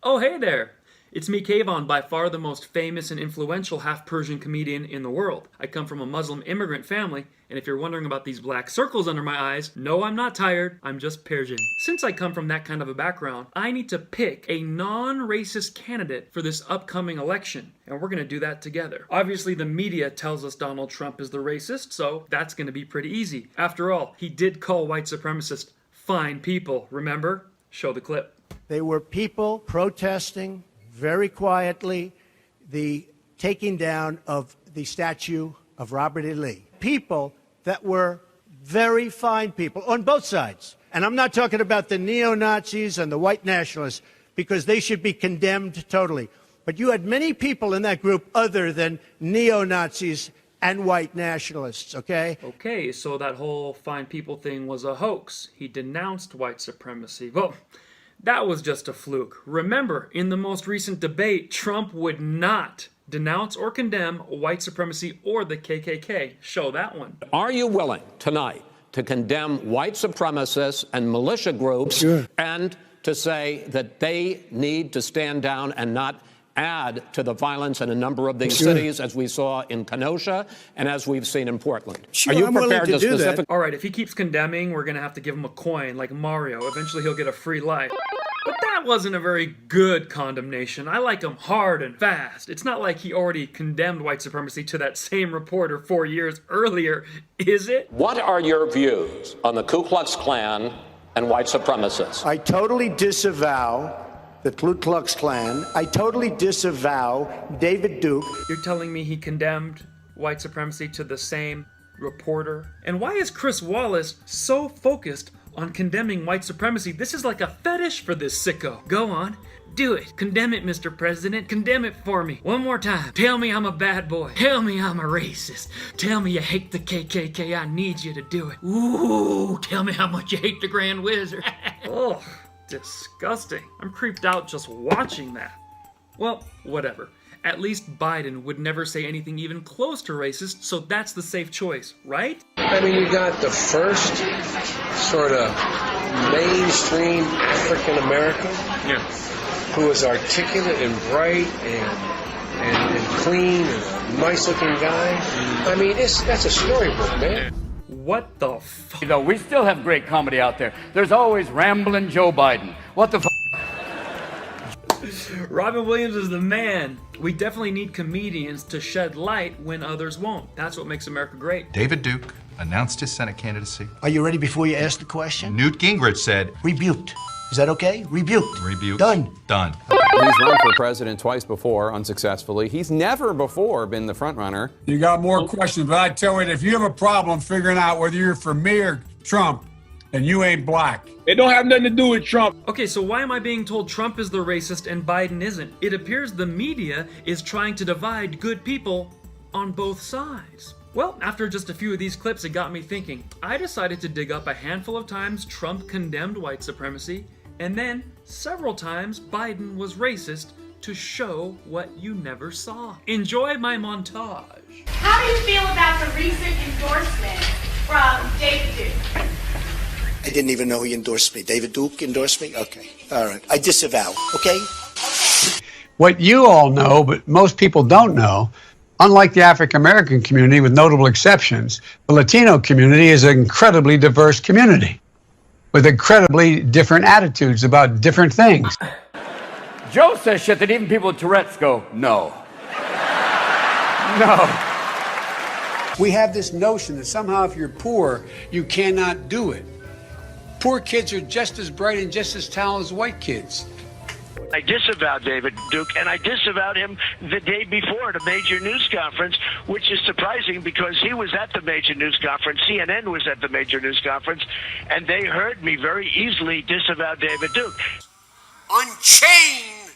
Oh, hey there! It's me, Kayvon, by far the most famous and influential half-Persian comedian in the world. I come from a Muslim immigrant family, and if you're wondering about these black circles under my eyes, no, I'm not tired, I'm just Persian. Since I come from that kind of a background, I need to pick a non-racist candidate for this upcoming election, and we're gonna do that together. Obviously, the media tells us Donald Trump is the racist, so that's gonna be pretty easy. After all, he did call white supremacists fine people, remember? Show the clip. They were people protesting very quietly the taking down of the statue of Robert E. Lee. People that were very fine people on both sides. And I'm not talking about the neo-Nazis and the white nationalists, because they should be condemned totally. But you had many people in that group other than neo-Nazis and white nationalists, okay? Okay, so that whole fine people thing was a hoax. He denounced white supremacy. Well, that was just a fluke. Remember, in the most recent debate, Trump would not denounce or condemn white supremacy or the KKK. Show that one. Are you willing tonight to condemn white supremacists and militia groups and to say that they need to stand down and not add to the violence in a number of these cities, as we saw in Kenosha and as we've seen in Portland? Sure, Are you I'm willing prepared to do specific? that. All right, if he keeps condemning, we're gonna have to give him a coin like Mario. Eventually he'll get a free life. But that wasn't a very good condemnation. I like him hard and fast. It's not like he already condemned white supremacy to that same reporter 4 years earlier, is it? What are your views on the Ku Klux Klan and white supremacists? I totally disavow the Ku Klux Klan. I totally disavow David Duke. You're telling me he condemned white supremacy to the same reporter? And why is Chris Wallace so focused on condemning white supremacy? This is like a fetish for this sicko. Go on, do it. Condemn it, Mr. President. Condemn it for me. One more time. Tell me I'm a bad boy. Tell me I'm a racist. Tell me you hate the KKK. I need you to do it. Ooh, tell me how much you hate the Grand Wizard. Oh, disgusting. I'm creeped out just watching that. Well, whatever. At least Biden would never say anything even close to racist, so that's the safe choice, right? I mean, you got the first sort of mainstream African American who is articulate and bright and clean and a nice looking guy. I mean, that's a storybook, man. What the fuck? Though we still have great comedy out there. There's always rambling Joe Biden. What the fuck? Robin Williams is the man. We definitely need comedians to shed light when others won't. That's what makes America great. David Duke announced his Senate candidacy. Are you ready before you ask the question? Newt Gingrich said, Rebuked. Is that okay? Rebuked. "Rebuked." Done. Done. He's run for president twice before, unsuccessfully. He's never before been the front runner. You got more questions, but I tell you, if you have a problem figuring out whether you're for me or Trump, then you ain't black. It don't have nothing to do with Trump. Okay, so why am I being told Trump is the racist and Biden isn't? It appears the media is trying to divide good people on both sides. Well, after just a few of these clips, it got me thinking. I decided to dig up a handful of times Trump condemned white supremacy, and then several times Biden was racist, to show what you never saw. Enjoy my montage. How do you feel about the recent endorsement from David Duke? I didn't even know he endorsed me. David Duke endorsed me? Okay. All right. I disavow. Okay? What you all know, but most people don't know, unlike the African American community, with notable exceptions, the Latino community is an incredibly diverse community with incredibly different attitudes about different things. Joe says shit that even people with Tourette's go, no. No. We have this notion that somehow if you're poor, you cannot do it. Poor kids are just as bright and just as talented as white kids. I disavowed David Duke, and I disavowed him the day before at a major news conference, which is surprising because he was at the major news conference. CNN was at the major news conference, and they heard me very easily disavow David Duke. Unchain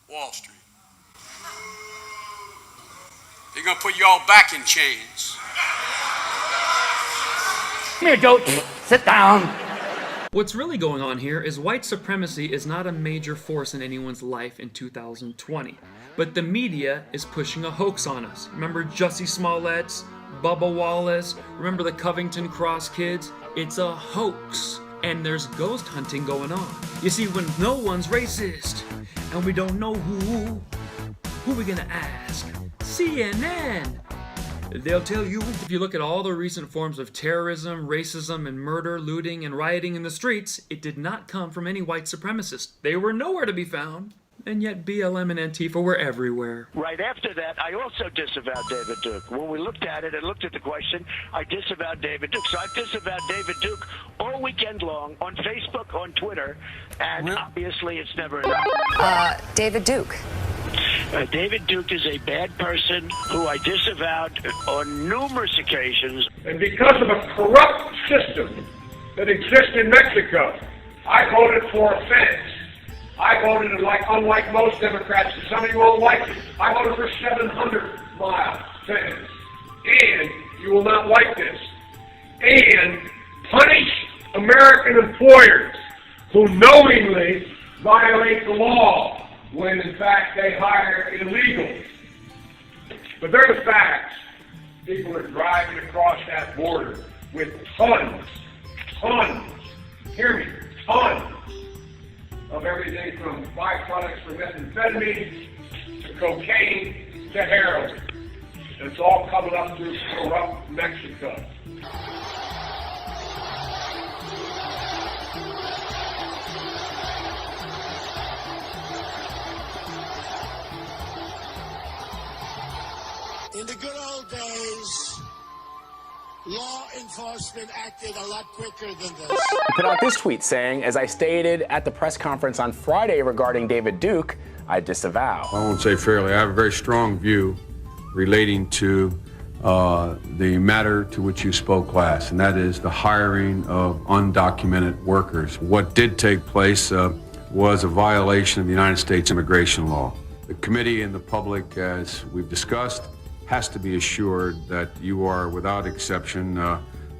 Wall Street. They're going to put you all back in chains. Come here, Joe. Sit down. What's really going on here is white supremacy is not a major force in anyone's life in 2020. But the media is pushing a hoax on us. Remember Jussie Smollett's, Bubba Wallace, remember the Covington Cross kids? It's a hoax. And there's ghost hunting going on. You see, when no one's racist, And we don't know who. Who we gonna ask? CNN! They'll tell you, if you look at all the recent forms of terrorism, racism, and murder, looting, and rioting in the streets, it did not come from any white supremacists. They were nowhere to be found. And yet BLM and Antifa were everywhere. Right after that, I also disavowed David Duke. When we looked at it and looked at the question, I disavowed David Duke. So I've disavowed David Duke all weekend long on Facebook, on Twitter, and obviously it's never enough. David Duke. David Duke is a bad person who I disavowed on numerous occasions. And because of a corrupt system that exists in Mexico, I voted for a fence. I voted, unlike most Democrats, and some of you won't like it, I voted for 700-mile fence. And you will not like this. And punish American employers who knowingly violate the law when, in fact, they hire illegals. But they're the facts. People are driving across that border with tons, hear me, tons of everything from byproducts from methamphetamine to cocaine to heroin. And it's all coming up through corrupt Mexico. In the good old days, law enforcement acted a lot quicker than this. He put out this tweet saying, as I stated at the press conference on Friday regarding David Duke, I disavow. I won't say fairly. I have a very strong view relating to the matter to which you spoke last, and that is the hiring of undocumented workers. What did take place was a violation of the United States immigration law. The committee and the public, as we've discussed, has to be assured that you are, without exception,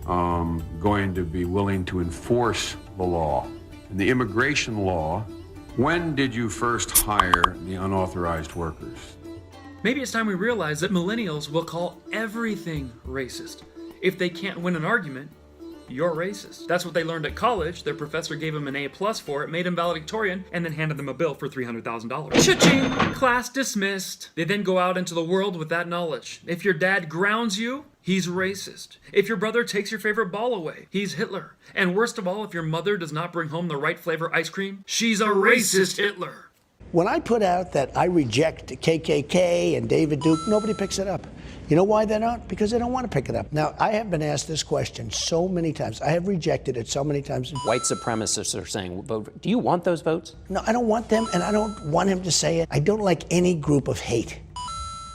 going to be willing to enforce the law. In the immigration law, when did you first hire the unauthorized workers? Maybe it's time we realize that millennials will call everything racist. If they can't win an argument, you're racist. That's what they learned at college. Their professor gave them an A+ for it, made them valedictorian, and then handed them a bill for $300,000. Cha-ching! Class dismissed. They then go out into the world with that knowledge. If your dad grounds you, he's racist. If your brother takes your favorite ball away, he's Hitler. And worst of all, if your mother does not bring home the right flavor ice cream, she's a racist Hitler. When I put out that I reject KKK and David Duke, nobody picks it up. You know why they don't? Because they don't want to pick it up. Now, I have been asked this question so many times. I have rejected it so many times. White supremacists are saying, do you want those votes? No, I don't want them, and I don't want him to say it. I don't like any group of hate.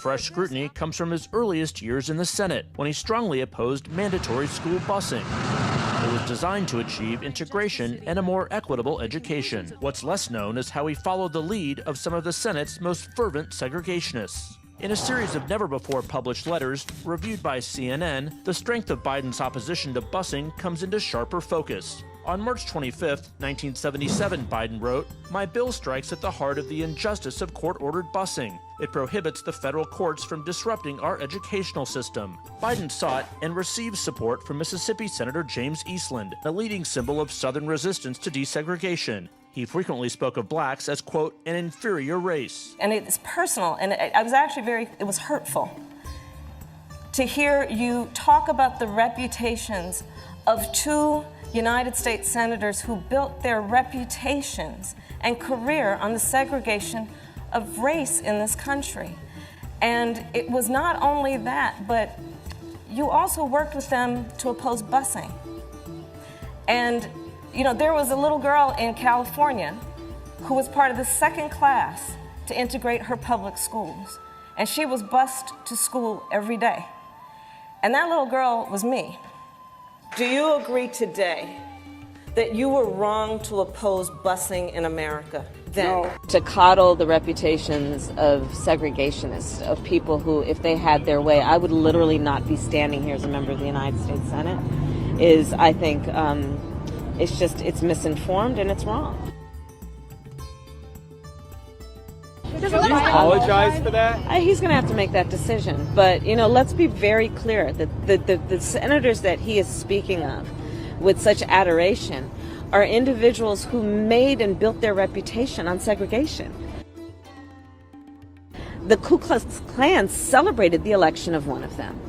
Fresh scrutiny comes from his earliest years in the Senate, when he strongly opposed mandatory school busing. It was designed to achieve integration and a more equitable education. What's less known is how he followed the lead of some of the Senate's most fervent segregationists. In a series of never-before-published letters reviewed by CNN, the strength of Biden's opposition to busing comes into sharper focus. On March 25, 1977, Biden wrote, "My bill strikes at the heart of the injustice of court-ordered busing. It prohibits the federal courts from disrupting our educational system." Biden sought and received support from Mississippi Senator James Eastland, a leading symbol of Southern resistance to desegregation. He frequently spoke of blacks as, quote, an inferior race. And it's personal, and I was actually it was hurtful to hear you talk about the reputations of two United States senators who built their reputations and career on the segregation of race in this country. And it was not only that, but you also worked with them to oppose busing. And you know, there was a little girl in California who was part of the second class to integrate her public schools. And she was bused to school every day. And that little girl was me. Do you agree today that you were wrong to oppose busing in America then? No. To coddle the reputations of segregationists, of people who, if they had their way, I would literally not be standing here as a member of the United States Senate, is, I think, it's misinformed and it's wrong. Does he apologize for that? He's going to have to make that decision. But, you know, let's be very clear that the senators that he is speaking of with such adoration are individuals who made and built their reputation on segregation. the Ku Klux Klan celebrated the election of one of them.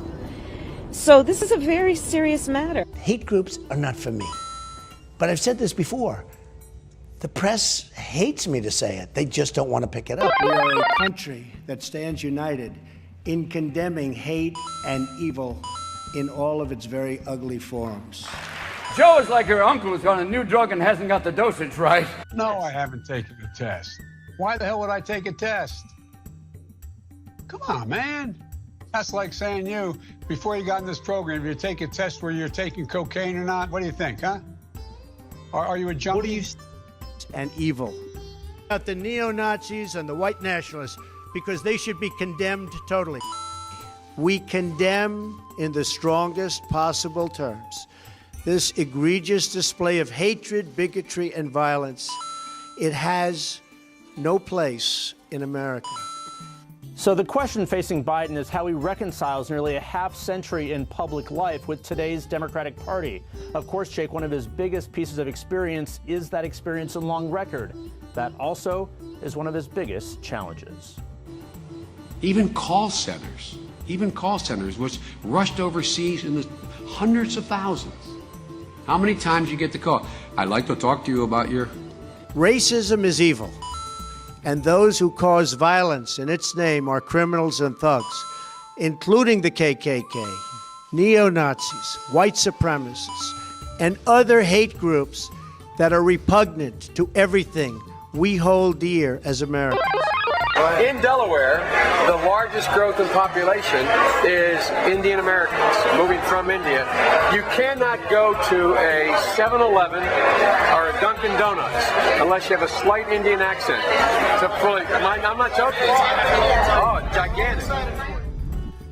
So this is a very serious matter. Hate groups are not for me. But I've said this before. The press hates me to say it. They just don't want to pick it up. We are a country that stands united in condemning hate and evil in all of its very ugly forms. Joe is like her uncle who's on a new drug and hasn't got the dosage right. No, I haven't taken a test. Why the hell would I take a test? Come on, man. That's like saying you, before you got in this program, you take a test where you're taking cocaine or not. What do you think, huh? Are you a junkie? What do you and evil about the neo-Nazis and the white nationalists, because they should be condemned totally. We condemn in the strongest possible terms this egregious display of hatred, bigotry, and violence. It has no place in America. So the question facing Biden is how he reconciles nearly a half century in public life with today's Democratic Party. Of course, Jake, one of his biggest pieces of experience is that experience and long record. That also is one of his biggest challenges. Even call centers, which rushed overseas in the hundreds of thousands. How many times you get the call? I'd like to talk to you about your... Racism is evil. And those who cause violence in its name are criminals and thugs, including the KKK, neo-Nazis, white supremacists, and other hate groups that are repugnant to everything we hold dear as Americans. In Delaware, the largest growth in population is Indian Americans moving from India. You cannot go to a 7-Eleven or a Dunkin' Donuts unless you have a slight Indian accent. I'm not joking. Oh, gigantic.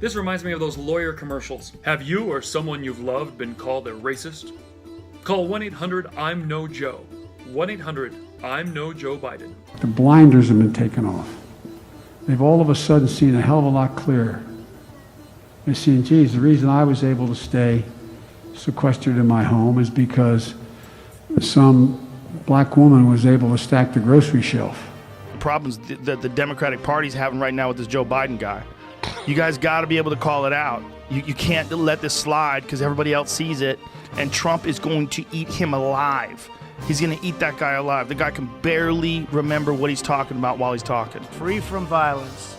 This reminds me of those lawyer commercials. Have you or someone you've loved been called a racist? Call 1-800-I'm-NO-JOE. 1-800-I'm-NO-Joe Biden. The blinders have been taken off. They've all of a sudden seen a hell of a lot clearer. They're seeing, geez, the reason I was able to stay sequestered in my home is because some black woman was able to stack the grocery shelf. The problems that the Democratic Party's having right now with this Joe Biden guy. You guys got to be able to call it out. You can't let this slide because everybody else sees it, and Trump is going to eat him alive. He's going to eat that guy alive. The guy can barely remember what he's talking about while he's talking. Free from violence,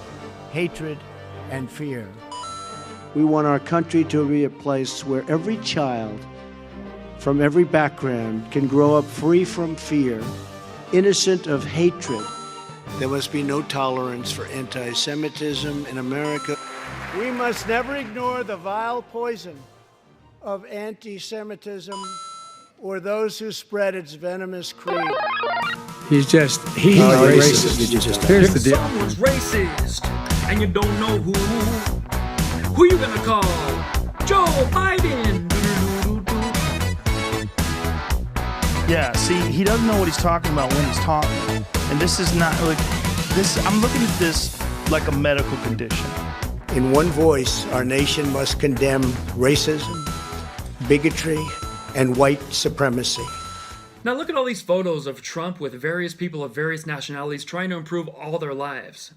hatred, and fear. We want our country to be a place where every child from every background can grow up free from fear, innocent of hatred. There must be no tolerance for anti-Semitism in America. We must never ignore the vile poison of anti-Semitism or those who spread its venomous creed. He's racist. Here's the deal. If someone's racist and you don't know who you gonna call? Joe Biden. Yeah, see, he doesn't know what he's talking about when he's talking. And this is not like this. I'm looking at this like a medical condition. In one voice, our nation must condemn racism, bigotry, and white supremacy. Now look at all these photos of Trump with various people of various nationalities trying to improve all their lives.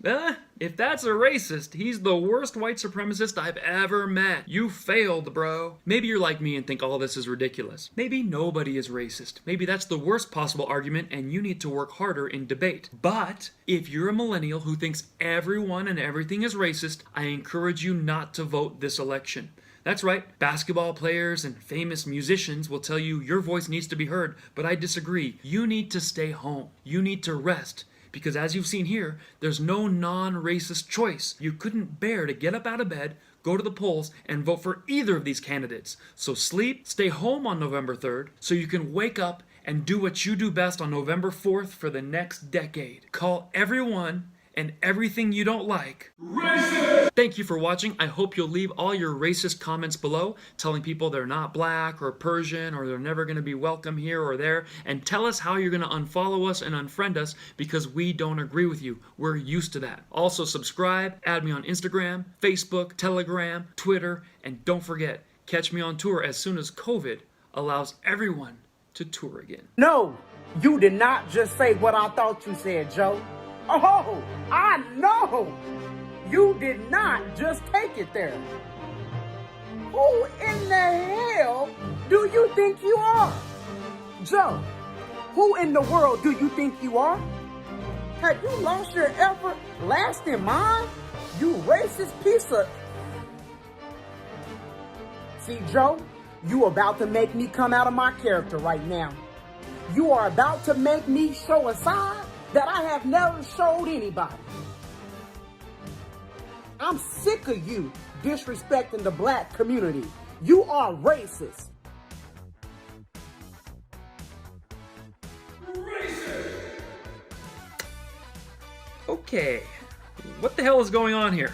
If that's a racist, he's the worst white supremacist I've ever met. You failed, bro. Maybe you're like me and think all this is ridiculous. Maybe nobody is racist. Maybe that's the worst possible argument and you need to work harder in debate. But if you're a millennial who thinks everyone and everything is racist, I encourage you not to vote this election. That's right, basketball players and famous musicians will tell you your voice needs to be heard, but I disagree. You need to stay home. You need to rest. Because as you've seen here, there's no non-racist choice. You couldn't bear to get up out of bed, go to the polls, and vote for either of these candidates. So sleep, stay home on November 3rd, so you can wake up and do what you do best on November 4th for the next decade. Call everyone and everything you don't like racist! Thank you for watching. I hope you'll leave all your racist comments below, telling people they're not black or Persian or they're never going to be welcome here or there, and tell us how you're going to unfollow us and unfriend us because we don't agree with you. We're used to that. Also subscribe, add me on Instagram, Facebook, Telegram, Twitter, and don't forget, catch me on tour as soon as COVID allows everyone to tour again. No, you did not just say what I thought you said, Joe. Oh, I know. You did not just take it there. Who in the hell do you think you are? Joe, who in the world do you think you are? Have you lost your everlasting mind? You racist piece of... See, Joe, you about to make me come out of my character right now. You are about to make me show a side that I have never showed anybody. I'm sick of you disrespecting the black community. You are racist. Okay, what the hell is going on here?